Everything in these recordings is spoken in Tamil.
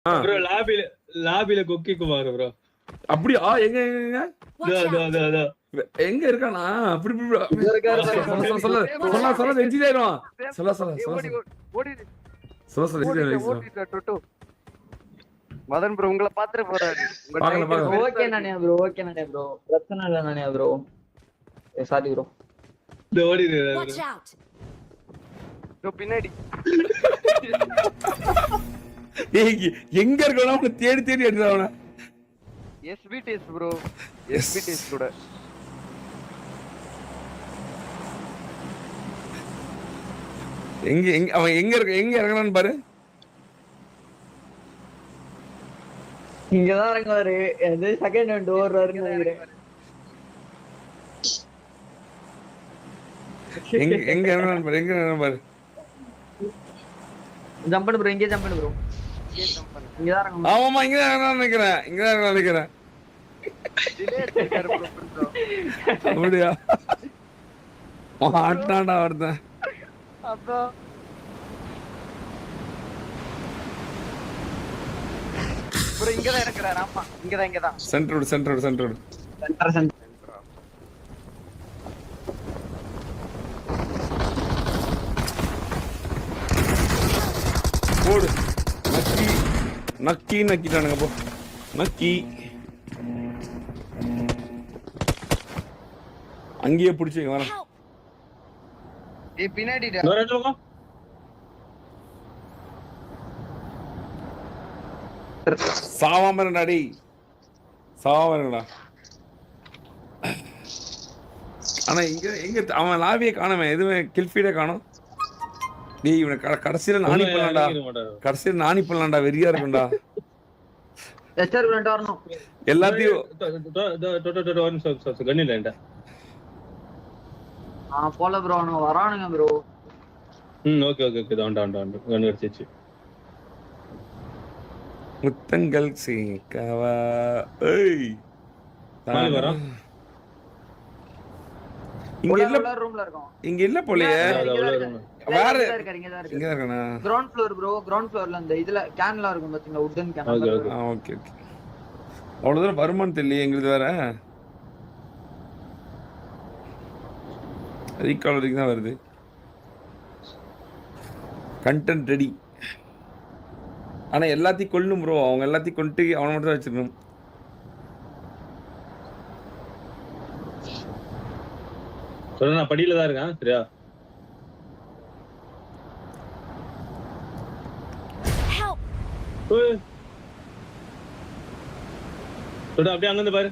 ப்ரோ லாபில கொக்கி குமார் ப்ரோ. அப்படியா? எங்க எங்க எங்க இருக்கானா? அப்படி சொல்ல சொல்ல செஞ்சிடணும். சொல்ல சொல்ல மதன் ப்ரோ உங்களை பாத்துட்டு போறாரு. ஓகே நானே ப்ரோ, ஓகே நானே ப்ரோ, பிரச்சனை இல்ல நானே ப்ரோ. Sorry bro. பின்னாடி எங்க இருக்கணும் தேடி தேடி எடுத்து எஸ்பிடிஎஸ் ப்ரோ, எஸ்பிடிஎஸ் கூட எங்க எங்க அவன் எங்க இருக்க எங்க இறங்கலான்னு பாரு. இங்கதான் இறங்குவாரு. எது செகண்ட் டோர் வருன்னு நினைக்கிறேன். எங்க எங்க இறங்கலான்னு பாரு. எங்க இறங்கலான்னு பாரு. ஜம்ப் பண்ணு ப்ரோ, இங்கே ஜம்ப் பண்ணு ப்ரோ. இங்க தான் இறங்கணும். ஆமாமா இங்க தான் இறங்கலாம்னு நினைக்கிறேன். இங்க தான் இறங்கலாம்னு நினைக்கிறேன். அப்படியா? ஆட்டாடா வருதேன். அதான் ப்ரோ இங்க தான் இருக்கறாரு. ஆமா இங்க தான் சென்டர் போடு. நக்கிட்டானுங்க போ. நக்கி அங்கேயே பிடிச்சிங்க வரேன். பின்னாடி சாவாம இருடாடி, சாவாம இருடா. ஆனா இங்க எங்க அவன் லாபியை காணவே, எதுவுமே கில்ஃபீடே காணும். டேய் இவனை கடைசியில நானி பண்ணலாம்டா, வெறியா இருக்கும்டா. எல்லாத்தையும் போல ப்ரோ, அவனுங்க வரானுங்க ப்ரோ. ஓகே கன் அடிச்சிச்சு. முத்தங்கள் சீக்கவா. ஏய் உள்ள வரான். ரூம்ல இருக்கோம். இங்க இல்ல போலயே. வேற இங்க இருக்கானா? கிரவுண்ட் ஃப்ளோர் ப்ரோ, கிரவுண்ட் ஃப்ளோர்ல அந்த இதுல கேன்லாம் இருக்கும் பாத்தீங்களா, வுட்டன் கேன். ஓகே அவ்வளவு தூரம் வருமானு தெரியல எங்களுக்கு. வேற ரீகால் வரைக்கும் தான் வருது. Content ready. ஆனா எல்லாத்தையும் கொல்லும் ப்ரோ. அவங்க எல்லாத்தையும் கொண்டு அவனை மட்டும் தான் வச்சிருக்கணும். நான் படியில தான் இருக்கேன். சரியா? அப்படியே அங்கிருந்து பாரு.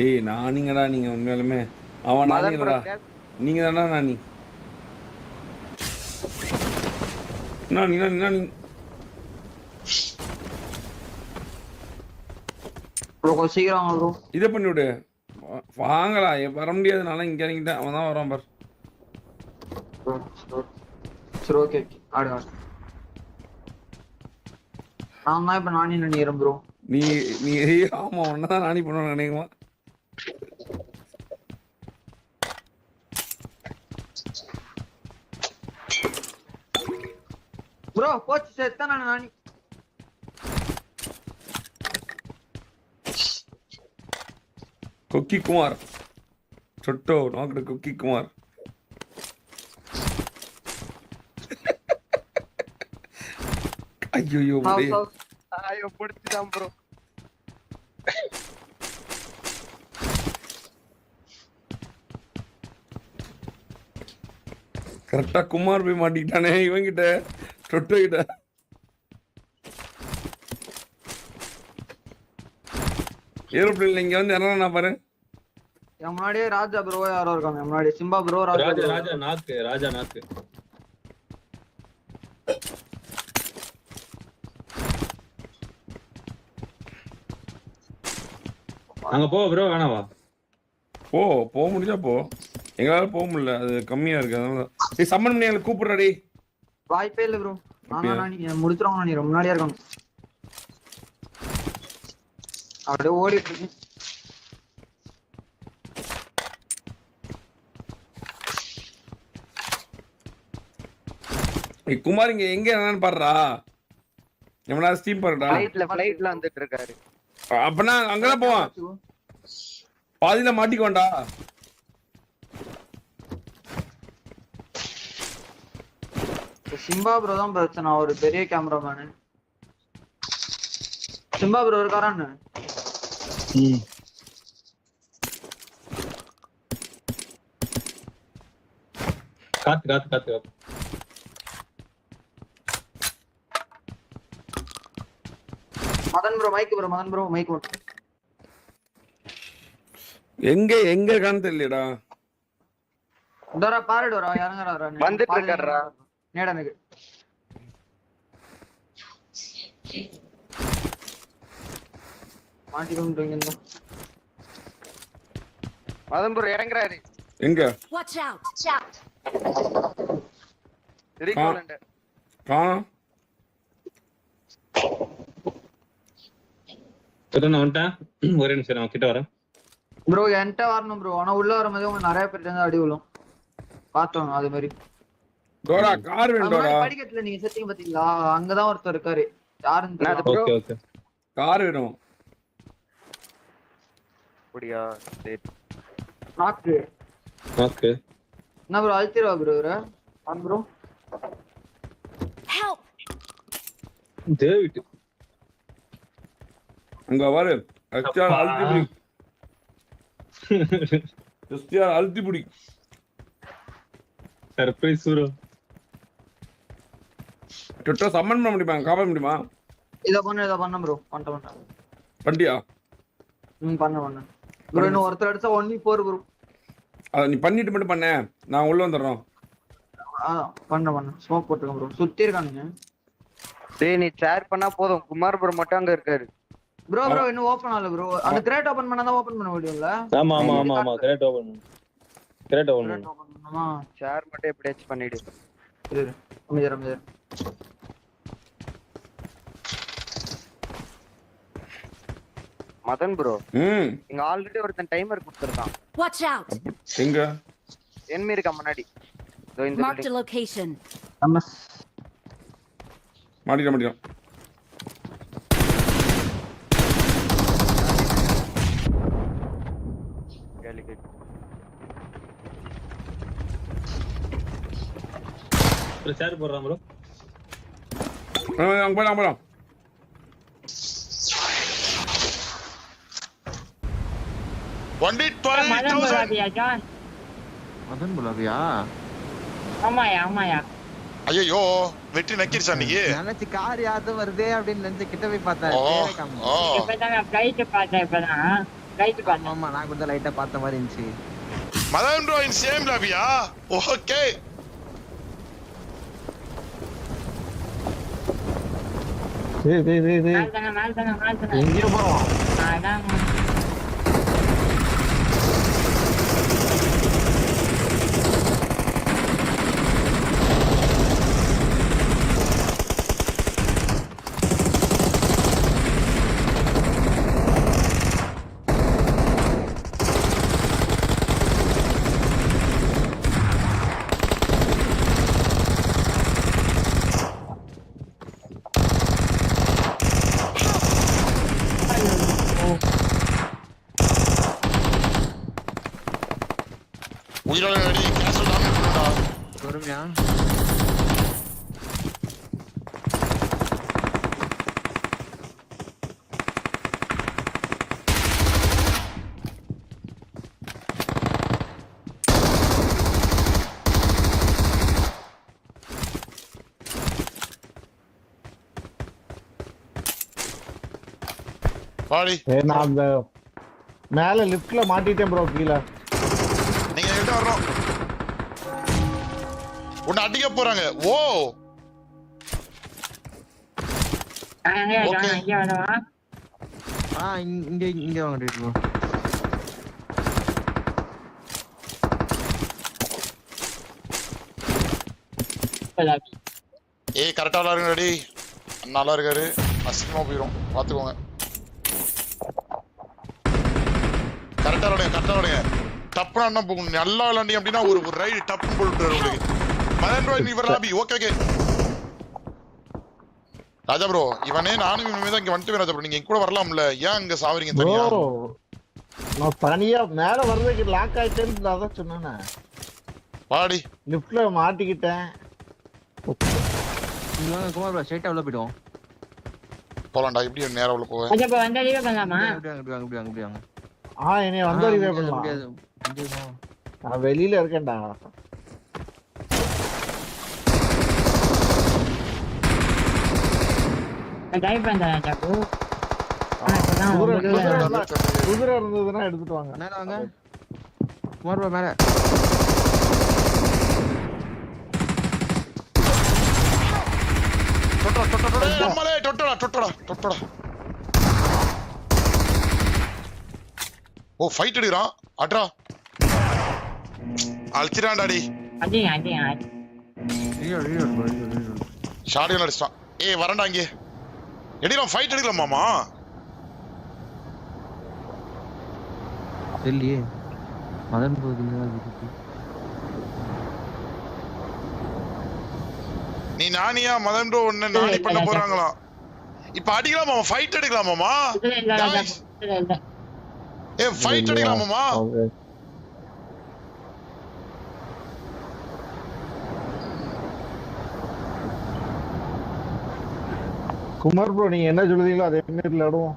ஏய் நானிங்கடா நீங்க உண்மையாலுமே. அவன் நானிங்கடா. நீங்க தானா நானி? நானி ப்ரோ சீக்கிரம் வாங்க ப்ரோ. இதை பண்ணி விடு. வாங்கடா. வர முடியாதுனால இங்க இறங்கிட்டேன். அவன் தான் வரான் பார். சரி ஓகே ஆடு. நான் தான் இப்ப நானி நினைக்கிறேன் ப்ரோ. நீ ஆமா ஒன்னதான் நானி பண்ணுவேன் நினைக்குமா? ப்ரோ கோச் செத்தா நானி. கொக்கி குமார் சொட்டோ நாக்கு கொக்கி குமார். ஐயோ பிடிச்சிட்டான் ப்ரோ. கரெக்டா குமார் போய் மாட்டிக்கிட்டானே இவங்கிட்ட, சொட்டோ கிட்ட. ஏரோப்ளேன்ல இங்க வந்து என்ன பாரு. முன்னாடியே ராஜா ப்ரோ யாரோ இருக்காங்க. முன்னாடி சிம்பா ப்ரோ, ராஜா நாக்கு. அங்க போ ப்ரோ. வேணாவா? போக முடிஞ்சா போ. எங்களால போக முடியல, அது கம்மியா இருக்கு. அதனால சம்மன் பண்ணி எங்களை கூப்பிடுறாடி. வாய்ப்பே இல்ல ப்ரோ. நானி முடிச்சிருவாங்க. நீ ரொம்ப முன்னாடியே இருக்கணும். அப்படியே ஓடிட்டு இருக்கு. குமார் இங்க எங்க என்னன்னு பாடுறா எவனா ஸ்டீம் பாருடா. ஃளைட்ல வந்துட்டு இருக்காரு. அப்பனா அங்கதான் போவான், பாதியில மாட்டிக்கோண்டா. சிம்பா ப்ரோ தான் பிரச்சனை, ஒரு பெரிய கேமராமேனு. சிம்பா ப்ரோ இருக்காரான்னு காத்து காத்து காத்து காத்து. Madan bro mike bro, Madan bro mike bro. எங்க எங்க இருக்கான்னு தெரியலடா. டோரா பாரு டோரா, யாருங்கடா வரா? வந்துட்டு இருக்காருடா. நேடா எனக்கு மாட்டிக்கிட்டு மதன் ப்ரோ இறங்குறாரு. எங்க Watch out! ரீகால் காணோம். நான் வந்துட்டேன், ஒரே நிமிஷம் நான் கிட்ட வரேன். ப்ரோ. என்கிட்ட வரணும் ப்ரோ, ஆனா உள்ள வரும்போது உங்க நிறைய பேர் இருந்து அடி விழும், பார்த்தோம். அது மாதிரி டோரா கார் வேணும் டோரா. படிக்கட்டுல நீங்க செட்டிங் பாத்தீங்களா, அங்கதான் ஒருத்தர் இருக்காரு. யாருன்னு ஓகே ஓகே. கார் வேணும். அப்படியா? சரி. நாக்கு ஓகே. என்ன ப்ரோ அழுத்திடுவா ப்ரோ இவர? On bro. Help! டேவிட் அங்க பாரு, எஸ்டிஆர் அழுத்தி புடி. எஸ்டிஆர் அழுத்தி புடி. Surprise bro. டொட்டோ சம்மன் பண்ண முடியுமா, காப்பாற்ற முடியுமா? இத பண்ண ப்ரோ. பண்ண பண்ணியா? பண்ண ப்ரோ. இன்னும் ஒருத்தர் அடிச்சா 1v4 ப்ரோ. அத நீ பண்ணிட்டு மட்டும் பண்ண, நான் உள்ள வந்துடுறோம். பண்ண ஸ்மோக் போட்டுங்க ப்ரோ, சுத்தி இருக்கானுங்க. டேய் நீ ஷேர் பண்ணா போதும், குமார் ப்ரோ மட்டும் அங்க இருக்காரு. ப்ரோ இன்னும் ஓபன் ஆகல ப்ரோ. அந்த கிரேட் ஓபன் பண்ணா தான் ஓபன் பண்ண முடியும்ல? ஆமா ஆமா ஆமா ஆமா, கிரேட் ஓபன் பண்ணு. கிரேட் ஓபன் பண்ணு. ஓபன் பண்ணனுமா? ஷேர் மட்டும் எப்படியாச்சும் பண்ணிடு. இரு அமைதியா. மதன் ப்ரோ இங்க ஆல்ரெடி ஒருத்தன் டைமர் கொடுத்திருக்கான். Watch out! எங்க enemy இருக்க முன்னாடி. இதோ இந்த Marked a location. மாட்டிட்டோம். ப்ரோ ஷேர் போடுறான் ப்ரோ. அங்க போலாம். மதன் புலாவியா? ஆமாயா. ஐயோ வெற்றி நக்கிருச்சா நீங்க? நினைச்சு கார் யாவது வருதே அப்படின்னு நினைச்சு கிட்ட போய் பார்த்தேன். இப்பதான் ஃளைட் பார்த்தேன். ஆமா நான் கூட லைட்டா பார்த்த மாதிரி இருந்துச்சு. மதன் ப்ரோ இன் சேம் லாபியா? ஓகே. டேய் எங்க போறோம்? அதான் உயிரோட ரெடி கேன்சல் டாமேஜ் பண்ணுடா. பொறுமையா வாடி. நான் அந்த மேல லிஃப்ட்ல மாட்டிட்டேன் ப்ரோ. கீழ நீங்க எங்க வரணும்? உன்னை அடிக்க போறாங்க. ஓ இங்க வரவா? இங்க வாங்க ப்ரோ. ஏய் கரெக்டா விளாடுங்க. ரெடி நல்லா இருக்காரு. அசிங்கமா போயிடும் பாத்துக்கோங்க. கரெக்டா விளாடுங்க. டப்புனா என்ன போகும்? நல்லா விளாண்டிங்க அப்படின்னா ஒரு ரைடு டப்புன்னு போட்டு உங்களுக்கு. மதன் ப்ரோ நீ லாபி. ஓகே ராஜா ப்ரோ இவனே நானும் இவனுமே தான் இங்க வந்துட்டு ராஜா ப்ரோ நீங்க கூட வரலாம்ல ஏன் அங்க சாவறீங்க ப்ரோ தனியா நான் தனியா மேல வர்றதுக்கு லாக் ஆயிட்டேன்னு அதான் சொன்னேனே. வாடி லிஃப்ட்ல மாட்டிக்கிட்டேன். இங்க வாங்க குமார் ப்ரோ ஸ்ட்ரைட்டா உள்ள போய்டுவோம். போலாம்டா இப்படி நேரா உள்ள போவேன் கொஞ்சம் இப்போ வந்து லீவ் பண்ணலாமா? இப்படி வாங்க. என்னைய வந்து ரிவே பண்ணலாம். முடியாது. நான் வெளியில இருக்கேன்டா. நான் டைப் பண்றேன் ஜாக்கு. குதிரை இருந்ததுன்னா எடுத்துட்டு வாங்க. மேல வாங்க குமார் ப்ரோ மேல. தொட்டடா ஓ ஃபைட் எடுக்கிறான் அட்ரா அழிச்சிடான்டாடி அடிங்க. ஷாடியன் அடிச்சிட்டான் ஏய் வரண்டா இங்கே எடுக்கலாம் ஃபைட் எடுக்கலாம் மாமா தெரியலையே மதன் போகுது. நீ நானியா மதன் ப்ரோ ஒன்னு நானி பண்ண போறாங்களாம் இப்ப அடிக்கலாம் மாமா ஃபைட் எடுக்கலாம் மாமா ஏ ஃபைட் எடுக்கலாம் மாமா குமார் ப்ரோ நீங்க என்ன சொல்லுதீங்களோ அதே மாதிரி விளையாடுவோம்.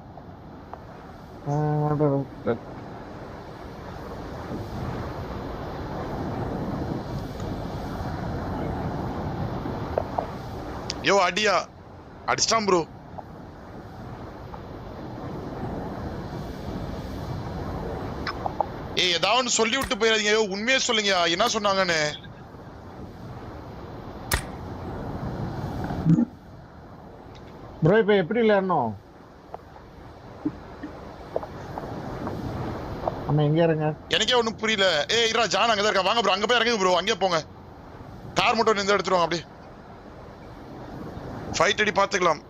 யோ அடியா அடிச்சிட்டான் ப்ரோ ஏய் ஏதாவது சொல்லி விட்டு போயிடாதீங்க யோ உண்மையே சொல்லுங்க என்ன சொன்னாங்கன்னு ப்ரோ இப்ப எப்படி விளையாடணும்? நம்ம எங்க இருங்க எனக்கே ஒண்ணும் புரியல ஏய் இரா ஜான் அங்கதான் இருக்கா வாங்க ப்ரோ அங்க போய் இறங்குங்க ப்ரோ அங்கே போங்க கார் மட்டும் நின்று எடுத்துருவாங்க அப்படி ஃபைட் அடி பாத்துக்கலாம்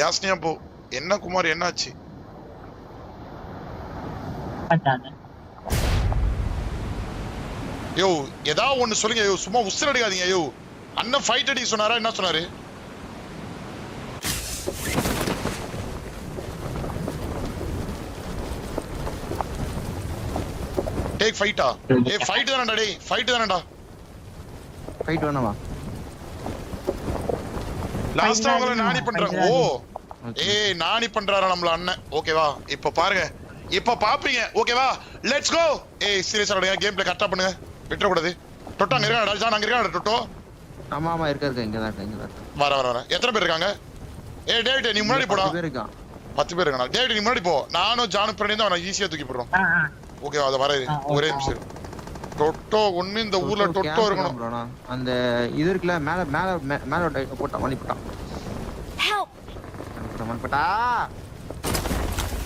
யாஸ்னியா போ என்ன குமார் என்னாச்சு யோ ஏதாவது ஒண்ணு சொல்லுங்க யோ சும்மா உசுர அடிக்காதீங்க யோ அண்ணன் ஃபைட் அடி சொன்னாரா என்ன சொன்னாரு டேக் ஃபைட்டா ஏய் ஃபைட் தானடா டேய் ஃபைட் தானடா ஃபைட் வேணாமா லாஸ்ட் அவங்கள நானி பண்றாங்க ஓ ஏய் நானி பண்றாரா நம்மள அண்ணன் ஓகேவா இப்ப பாருங்க இப்ப பாப்பீங்க ஓகேவா லெட்ஸ் கோ ஏய் சீரியஸா இருங்க கேம் ப்ளே கரெக்ட்டா பண்ணுங்க விட்டுற கூடாது டொட்டோ அங்க இருக்காடா ஜான் அங்க இருக்காடா டொட்டோ ஆமா இருக்க இங்க தான் வர எத்தனை பேர் இருக்காங்க ஏய் டேவிட் நீ முன்னாடி போடா 10 பேர் இருக்கான் 10 பேர் இருக்காங்க டேவிட் நீ முன்னாடி போ நானும் ஜானும் பிரேம் தான் நான் ஈஸியா தூக்கி போடுறோம் ஓகேவா அத வர ஒரே நிமிஷம் டொட்டோ ஒண்ணு இந்த ஊர்ல டொட்டோ இருக்கணும் ப்ரோ அந்த இது இருக்குல மேல போட்டா மணி போட்டான் மணி போட்டா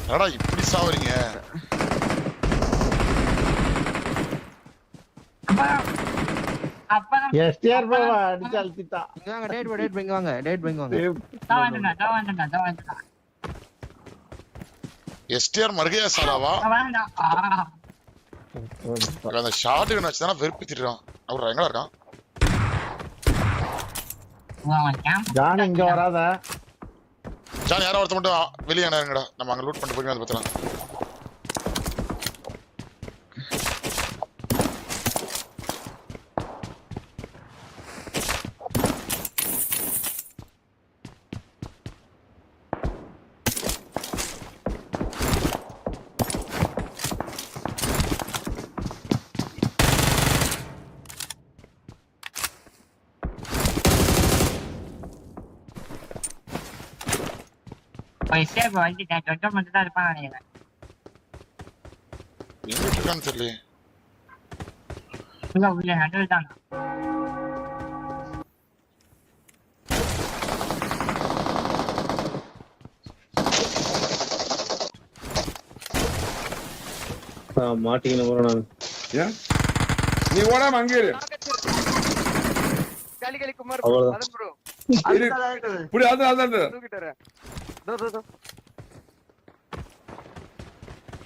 என்னடா இப்படி சாவறீங்க எஸ்டிஆர் ப்ரோ அடிச்சு அழுத்திட்டா. இங்க வாங்க டேட் பைங்க வாங்க எஸ்டிஆர் மர்கையா சாலாவா அந்த ஷாட்டுக்கு நச்சுதானா வெறுப்பிச்சிட்டான் அவர் எங்கடா இருக்கான் ஜான் இங்க வராத ஜான் யாரோ ஒருத்த மட்டும் வெளியே இருங்கடா நம்ம அங்க லூட் பண்ணிட்டு போய் அதை பத்தலாம் எங்க இருக்கான்னு தெரியல மாட்டிக்கணும் ப்ரோ நான் ஏன் நீ ஓடாம அங்கே இரு களி குமார் அவ்வளவுதான். மதன் ப்ரோ புடி அதான் தூக்கிட்டாரு தோ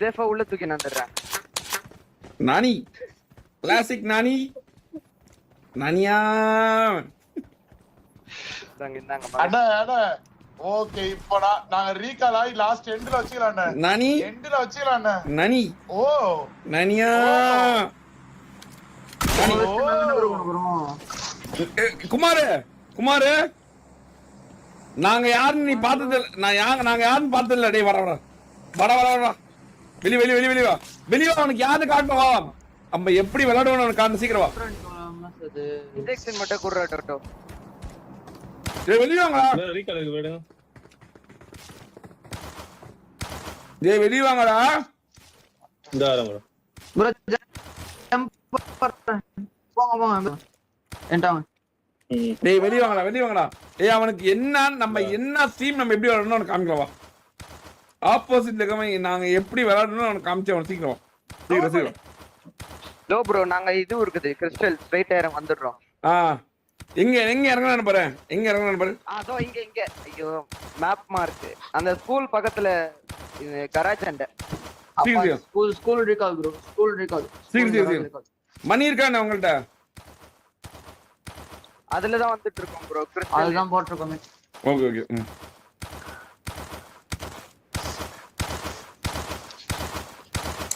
சேஃபா உள்ள தூக்கி நான் தர்றேன் நானி கிளாசிக் நானியா இந்தாங்க அட ஓகே இப்போ நாங்க ரீகால் ஆகி லாஸ்ட் எண்ட்ல வச்சுக்கலாம் நானி எண்ட்ல வச்சுக்கலாம் நனி ஓ நனியா குமாரு குமாரு நாங்க யாருன்னு நீ பார்த்தது நாங்க யாருன்னு பார்த்தது இல்ல. டேய் வர வர வர வர வர வெளி வெளி வெளி வெளி வா வெளியே அவனுக்கு யாரு காட்டுவா நம்ம எப்படி விளையாடுவோம் அவனுக்கு காட்டு சீக்கிரம் வா. இன்ஜெக்ஷன் மட்டும் குடுறா டோட்டோ. டேய் வெளியே வாங்கடா. ரீகாலுக்கு விடுங்க. டேய் வெளியே வாங்கடா. இந்த வரேன் bro. ப்ரோ போங்க போங்க என்டாங்க. டேய் வெளியே வாங்கடா வெளியே வாங்கடா. ஏய் அவனுக்கு என்ன நம்ம என்ன டீம் நம்ம எப்படி விளையாடணும் அவனுக்கு காமிக்கலாம் வா. ஆப்போசிட்ல இருக்கவன் நாங்க எப்படி விளையாடணும் அவனுக்கு காமிச்சு அவன் சீக்கிரம் வா. சீக்கிரம் சீக்கிரம். லோ ப்ரோ நாங்க இது இருக்குது கிறிஸ்டல் ஸ்ட்ரைட் ஏற வந்துடுறோம். எங்க எங்க இறங்கணும் பாரு. எங்க இறங்கணும் பாரு. அதோ இங்க இங்க ஐயோ மேப் மார்க் அந்த ஸ்கூல் பக்கத்துல கராஜ் அண்ட. சீக்கிரம் school recall bro school recall. சீக்கிரம் மணி இருக்கானே உங்கள்ட்ட? அதுல தான் வந்துட்டு இருக்கோம் ப்ரோ. கிறிஸ்டல் அதுதான் போட்டுருக்கோம். Okay okay.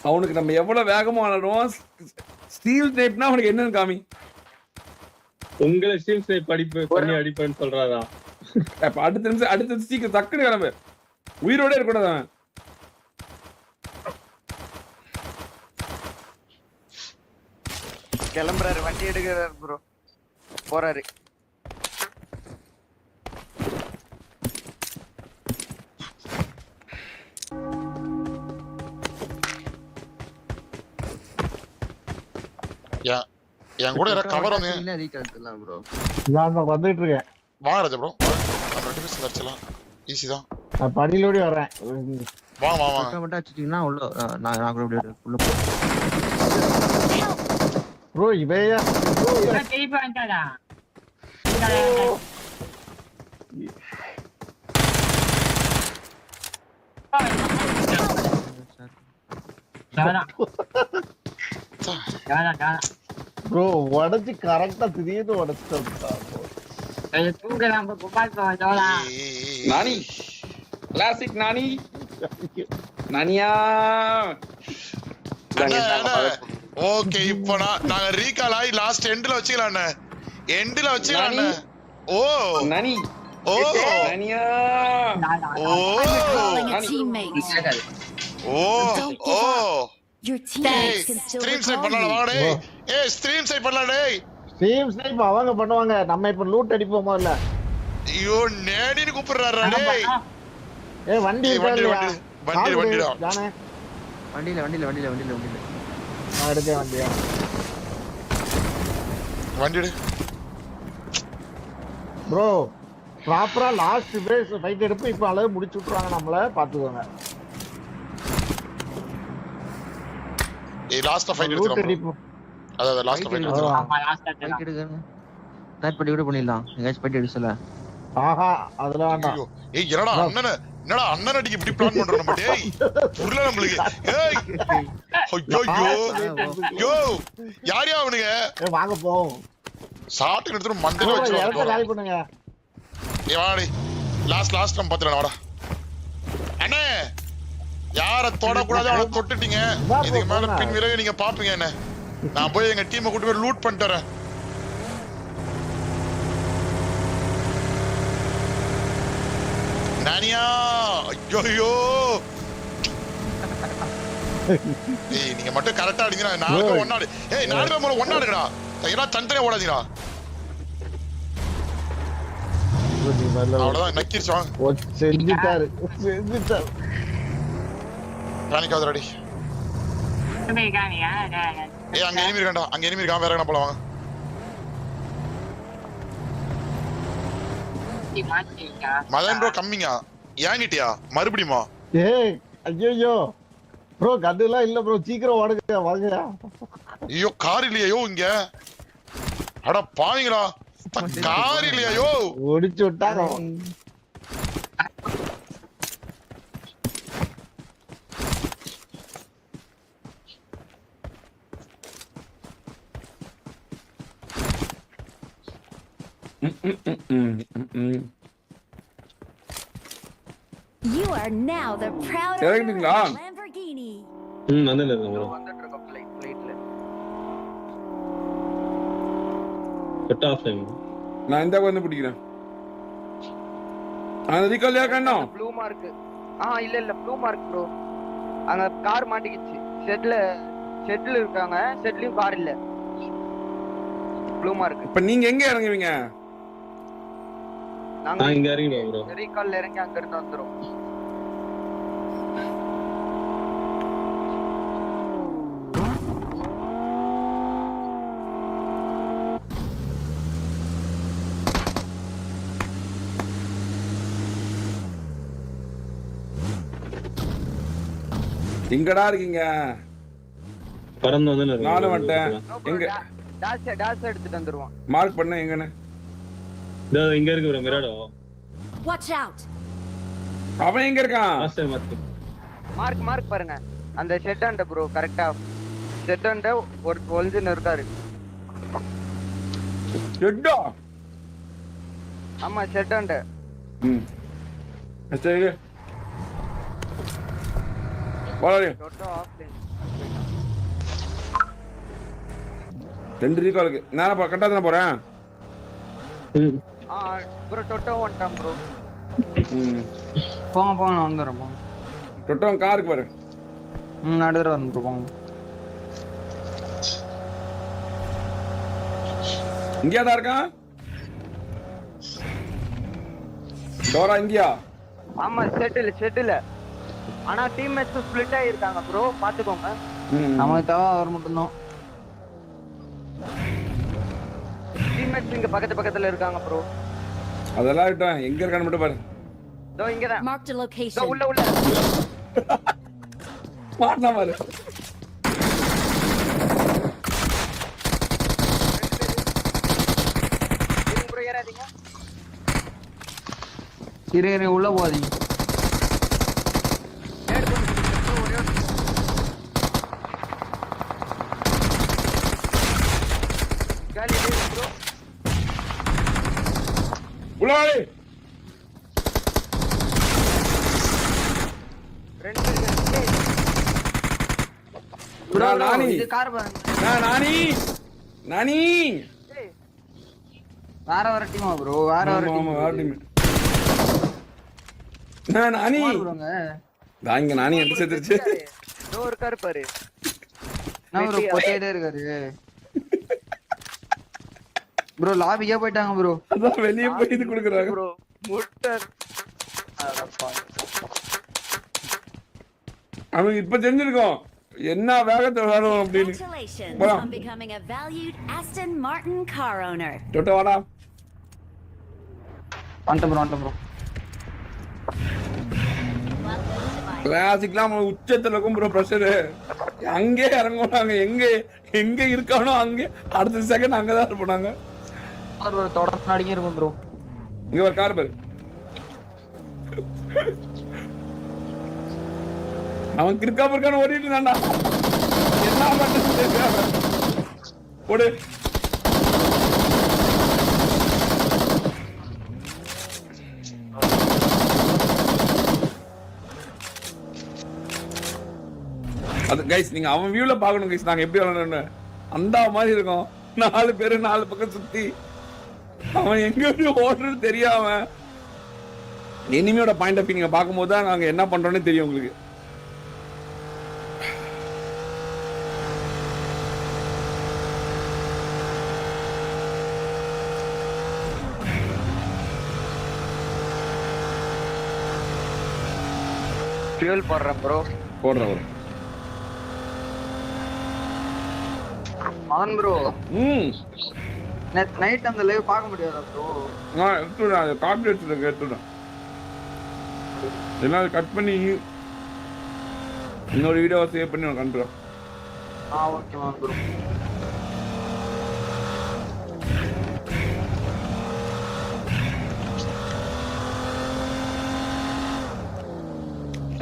அவனுக்கு நம்ம எவ்வளவு வேகமா விளையாடுவோம். ஸ்டீல் ஸ்னைப்னா அவனுக்கு என்னன்னு காமி. உங்களை ஸ்டீல் ஸ்னைப் பண்ணி அடிப்பேன்னு சொல்றாரா? அப்ப அடுத்த நிமிஷம் சீக்கிரம் டக்குனு கிளம்பு. உயிரோட இருக்கக்கூடாது அவன். கிளம்புறாரு வண்டி எடுக்கிறாரு ப்ரோ. போறாரு. என் கூட யாரா கவர் வந்து ரீகால் ப்ரோ. நான் வந்துட்டு இருக்கேன். வாங்க ராஜா ப்ரோ. நம்ம ரெண்டு பேரும் சர்ச்சலாம் ஈஸி தான். நான் படியிலோடி வரேன். வாங்க வாங்க வாங்க. மட்டும் அடிச்சிட்டீங்கன்னா உள்ள நான் கூட உள்ள போ. ப்ரோ இவையா திருப்பி வந்துட்டாடா. ப்ரோ உடைச்சு கரெக்டா திடீர்னு உடைச்சிட்டோம். நானி கிளாசிக் நானி நானியா. ஓகே இப்போ நாங்க ரீகால் ஆகி லாஸ்ட் எண்ட்ல வச்சுக்கலாம். எண்ட்ல வச்சுக்கலாம். ஓ நானி ஓ நானியா. ஓ ஓ ஓ Your teammates can still stream side recall பண்ணலாம் you. வாங்க டேய். ஏய் ஸ்ட்ரீம் சைட் பண்ணலாம் டேய். டீம் ஸ்னைப் அவங்க பண்ணுவாங்க. நம்ம இப்ப லூட் அடிப்போமா இல்ல? ஐயோ நேடின்னு கூப்பிடுறாரா டேய். ஏய் வண்டி வண்டிடா. ஜானே வண்டியில நான் எடுத்தேன் வண்டியா. வண்டிடு ப்ரோ ப்ராப்பரா லாஸ்ட் பேஸ் ஃபைட் எடுப்பு இப்ப அளவு முடிச்சு விட்டுறாங்க. நம்மள பாத்துக்கோங்க. ஏய் லாஸ்ட் ஃபைட் லூட் எடுத்துறோம். அடிப்போம். அத லாஸ்ட் ஃபைட் எடுத்துறோம். ஆமா லாஸ்ட் அட்டெண்ட். ஸ்டார்ட் பண்ணி கூட பண்ணிடலாம். எங்கயாச்சும் ஃபைட் எடுக்கல. ஆஹா அதெல்லாம் வேண்டாம். ஏய் என்னடா அண்ணன் அடிக்கு இப்படி பிளான் பண்றோம் நம்ம டேய். புரியல நம்மளுக்கு. ஏய் ஐயோ யாரையா அவனுங்க? ஏய் வாங்க போவோம். ஷாட் எடுத்துட்டு மண்டையில இடத்த வச்சிரோம். காலி பண்ணுங்க. ஏய் வாடி லாஸ்ட் நம்ம பாத்துறோம் வாடா. அண்ணே யார தொட கூடாது அவளை தொட்டுட்டீங்க. இதுக்கு மேல பின் விரைவு நீங்க பாப்பீங்க என்ன. நான் போய் எங்க டீமை கூட்டி போய் லூட் பண்ணிட்டு வரேன். நானியா ஐயோ ஏய் நீங்க மட்டும் கரெக்டா அடிங்க. நாளைக்கு ஒன்னாடு. ஏய் நாளைக்கு மூல ஒன்னாடுங்கடா. ஏன்னா தனித்தனியா ஓடாதீங்கடா. அவ்வளவுதான் நக்கிருச்சு. வாங்க செஞ்சுட்டாரு. ராணிக்காவது ரெடி. ஏய் அங்க எனிமி இருக்கான்டா. அங்க எனிமி இருக்கான். வேற என்ன போலாம் வாங்க. மதன் ப்ரோ கம்மிங்கா ஏங்கிட்டியா மறுபடியுமா? ஏய் ஐயோ ப்ரோ கட்டெல்லாம் இல்ல ப்ரோ. சீக்கிரம் ஓடுங்க வாங்க. ஐயோ கார் இல்லையோ இங்க. அட பாவீங்களா கார் இல்லையோ. ஓடிச்சு விட்டாங்க. You are now the proud Sir, owner Dingla. of a Lamborghini. வந்துட்டு இருக்கேன் ப்ரோ. வந்துட்டு இருக்கோம் ஃபிளைட்ல. Cut off time. நான் இந்த வந்து பிடிக்கிறேன். அந்த ரீகால் யாக்கண்ணா? Blue mark. இல்ல ப்ளூ மார்க் ப்ரோ. அங்க கார் மாட்டிக்கிச்சு. ஷெட்ல இருக்காங்க. ஷெட்லயும் கார் இல்ல. Blue mark. இப்ப நீங்க எங்க இறங்குவீங்க? நான் இங்க இறங்கிடுவேன் ப்ரோ. ரீகால்ல இறங்கி அங்க இருந்து வந்துரும். எங்கடா இருக்கீங்க? பறந்து வந்து நானும் வந்துட்டேன். எங்க டாஸ் எடுத்துட்டு வந்துருவான். மார்க் பண்ண எங்கன்னு? இதோ இங்க இருக்கு ப்ரோ மிராடோ. Watch out! அவன் எங்க இருக்கான்? Master mark. மார்க் பாருங்க. அந்த ஷெட்டாண்ட ப்ரோ கரெக்ட்டா ஷெட்டாண்ட ஒரு ஒளிஞ்சுன்னு இருக்காரு. எட்டா? ஆமா ஷெட்டாண்ட. சரி. வாடா. டோட்டோ ஆஃப்லைன். 2 ரீகாலுக்கு. நான் கரெக்டா தான போறேன். ப்ரோ டோட்டோ வந்துட்டான் ப்ரோ. போங்க நான் வந்துடுறேன் போங்க. டொட்டோன் காருக்கு பாரு. நான் எடுத்துட்டு வரேன் ப்ரோ போங்க. இங்கயா தான் இருக்கான்? டோரா இங்கயா? ஆமா ஷெட்டில். ஆனா டீம் மேட்ச் ஸ்ப்ளிட் ஆயிருக்காங்க ப்ரோ பாத்துக்கோங்க. நமக்கு தேவை அவர் மட்டும்தான். டீம் மேட்ச் இங்க பக்கத்துல இருக்காங்க ப்ரோ. அதெல்லாம் விட்டேன். எங்க இருக்கான்னு மட்டும் பாரு. இதோ இங்கதான். Marked a இதோ location. உள்ள. மாட்டா பாரு. ப்ரோ ஏறாதீங்க. இரு உள்ள போகாதீங்க. காலி ப்ரோ. உள்ளாடி. நானி. இது கார் பாருங்க. நானி. வேற டீமா ப்ரோ? வேற டீம். நானி. ப்ரோங்க. நான் இங்க நானி எடுத்து செத்துருச்சு. இதோ இருக்காரு பாரு. நான் ஒரு பொட்டேடே இருக்காரு. ப்ரோ லாபிக்கே போயிட்டாங்க ப்ரோ. அதான் வெளிய போய் இது குடுக்குறாங்க ப்ரோ. முட்டர். அவனுக்கு இப்ப தெரிஞ்சிருக்கும் என்ன வேகத்துல வரும் அப்படின்னு. Congratulations Wow. on becoming a valued Aston Martin car owner. டொட்டோ வாடா. வந்துட்டேன் ப்ரோ. கிளாசிக்லாம் உச்சத்துல இருக்கும் ப்ரோ ப்ரெஷரு. அங்கே இறங்குவாங்க. எங்க இருக்கானோ அங்கே அடுத்த செகண்ட் அங்கதான் இருப்பாங்க. தொடர்ந்து அடிக்க இருக்கும் ப்ரோ. இங்க ஒரு கார் பாரு. அவன் கிறுக்கா பொறுக்கான ஓடிட்டு இருந்தான்டா. என்ன பண்றது தெரியாம. ஓடு. அது கைஸ் நீங்க அவன் வியூல பாக்கணும் கைஸ். நாங்க எப்படி விளையாடணும்னு அந்த மாதிரி இருக்கும். 4 பேரு 4 பக்கம் சுத்தி அவன் எங்க ஓடுறது தெரியாம. எனிமியோட பாயிண்ட் ஆஃப் நீங்க பார்க்கும்போது தான் நாங்க என்ன பண்றோம்னு தெரியும் உங்களுக்கு. ஃபியூல் போடுறேன் ப்ரோ. போடுறேன். On bro. நைட் அந்த லைவ் பார்க்க முடியாதா ப்ரோ? நான் எடுத்துடுறேன். அதை காப்பி எடுத்துடுறேன். எடுத்துடுறேன். எல்லாம் கட் பண்ணி இன்னொரு வீடியோவை சேவ் பண்ணி உனக்கு அனுப்புறேன். Okay bro.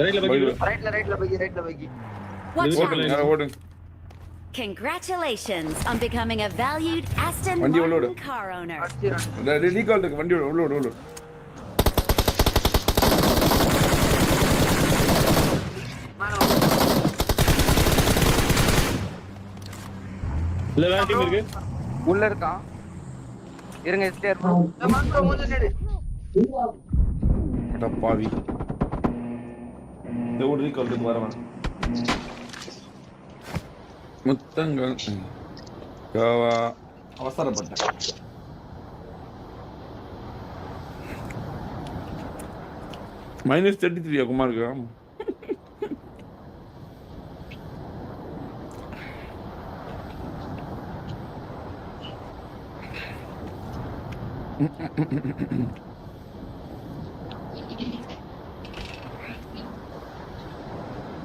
ரைட்ல பைக்கி. Watch out! ஓடு. Congratulations on becoming a valued Aston Vandi உள்ளோடு. Martin car owner. Recall இருக்கு. வண்டி உள்ளோடு. இல்ல வேற டீம் இருக்கு. உள்ள இருக்கான். இருங்க எஸ்டே ப்ரோ. ப்ரோ மூஞ்ச நேடு. அட பாவி. இந்த ஒரு ரீகால்க்கு வரவன். முத்தங்கள். கோவா அவசரப்பட்டேன். -33 குமாருக்கு.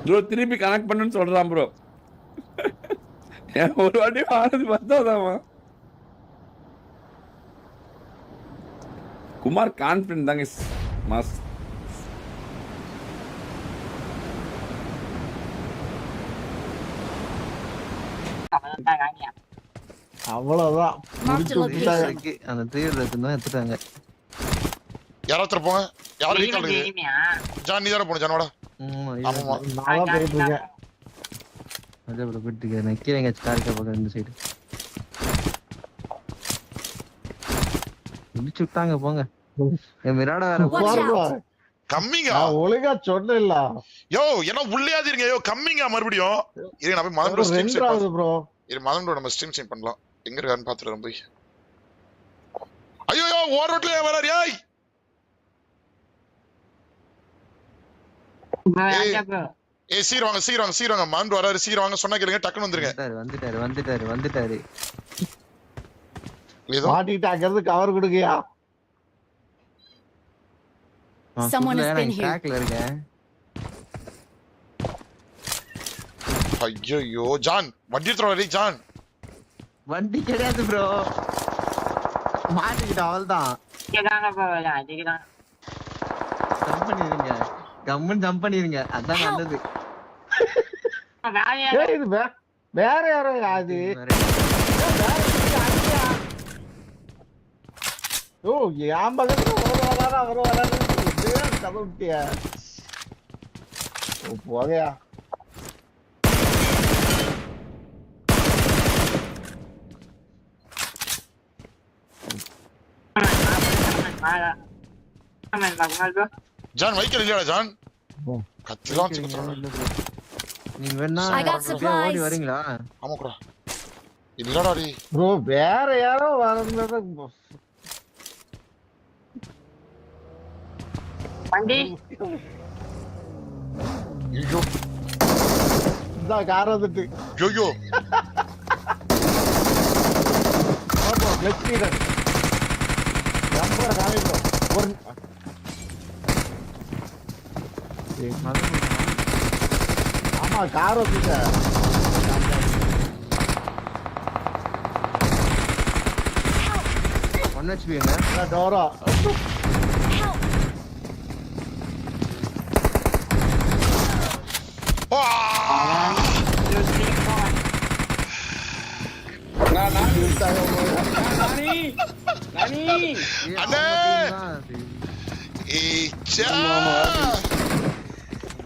ப்ரோ திருப்பி கனெக்ட் பண்ணுன்னு சொல்றான் ப்ரோ. ஒரு வாட்டி ஆனது பார்த்தாதாமா. குமார் கான்ஃபிடன்ட் தாங்க மாஸ். அவ்வளவுதான் Marked a location. அந்த தீவிர தான் எடுத்துட்டாங்க. யாராவது போங்க. யாரும் ரீகால் இருக்கு. ஜான் நீ தான போணும் ஜானோட. ஆமாமா. நான் தான் போயிட்டு இருக்கேன். அதே ப்ரோ போயிட்டு நான் கீழே எங்க ஸ்டார்க்க போக இந்த சைடு. முடிச்சு விட்டாங்க போங்க. மிராடா வேற Watch bro. out. கம்மிங்க. நான் ஒழுங்கா சொன்னேன்ல. யோ என்ன உள்ளேயாதி இருங்க. யோ கம்மிங்க மறுபடியும். இது நான் போய் மதன் ப்ரோ ஸ்ட்ரீம் செட் ரெண்டாவது ப்ரோ. இது மதன் ப்ரோ நம்ம ஸ்ட்ரீம் செட் பண்ணலாம். எங்க இருக்கான்னு பாத்துறேன் போய். ஐயோ ஓவர் ரோட்ல வராரு ஏய். ஏய் சீர் வாங்க மதன் ப்ரோ வராரு. சீர் வாங்க சொன்னா கேளுங்க டக்குன்னு வந்துருங்க. வந்துட்டாரு. ஏதோ மாட்டிட்டு அங்கிருந்து cover கொடுக்கியா? Someone has been here. ட்ராக்ல இருக்கேன். ஐயோ ஜான் வண்டி எடுத்துறாரு ஜான். வண்டி கிடையாது ப்ரோ. மாட்டிக்கிட்ட அவள்தான். ஜம்ப் பண்ணிருங்க. அதான் நல்லது. ஏய் இது வேற யாரோ அது. ஓ என் பக்கத்துல ஒரு வராரு கதை விட்டியா? ஓ போதையா? ஜான் வைக்கல இல்லையா ஜான்? ஓ. கத்திலாம் சிக்குறான். நீங்க வேணா I got supplies. ஓடி வரீங்களா? ஆமாக்குறா. இல்லடா டேய். ப்ரோ வேற யாரோ வரதுல வண்டி ஐயோ இந்த கார் வந்துட்டு. ஐயோ bro let's meet at. Number காமி ப்ரோ. ஒரு ஆமா கார் வந்துட்டு. 1 HP ங்க. டோரா.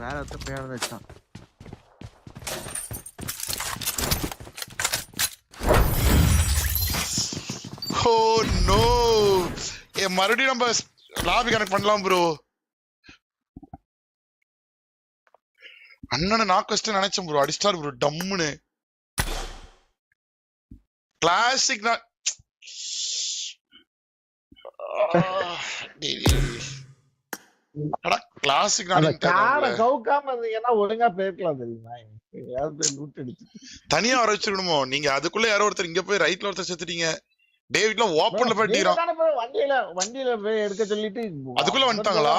வேற ஒருத்த பேர் வச்சான். Oh no. மறுபடியும் நம்ம லாபி கனெக்ட் பண்ணலாம் ப்ரோ. அண்ணனை நாக்கஸ்ட் நினைச்சேன் ப்ரோ. அடிஸ்டார் ப்ரோ டம்முன்னு. கிளாசிக் கிளாசிக் காரை கவுக்காம இருந்தீங்கன்னா ஒழுங்கா போயிருக்கலாம் தெரியுமா? தனியா வர வச்சிருக்கணுமோ நீங்க? அதுக்குள்ள யாரோ ஒருத்தர் இங்க போய் ரைட்ல ஒருத்தர் செத்துட்டீங்க. டேவிட்ல ஓபன்ல போயிட்டீங்க. வண்டியில போய் எடுக்க சொல்லிட்டு அதுக்குள்ள வந்துட்டாங்களா?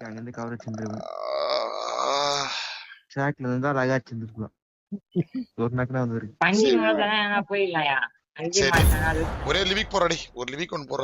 அங்க இருந்து கவரேஜ் செஞ்சிருவேன். ட்ராக்ல இருந்தா அழகா செஞ்சிருக்கலாம். ஒரு நக்கனா வந்துருக்கு. வண்டி போயிடலாயா? ஒரே லிவிக் போறாடி. ஒரு லிவிக் ஒன்னு போற.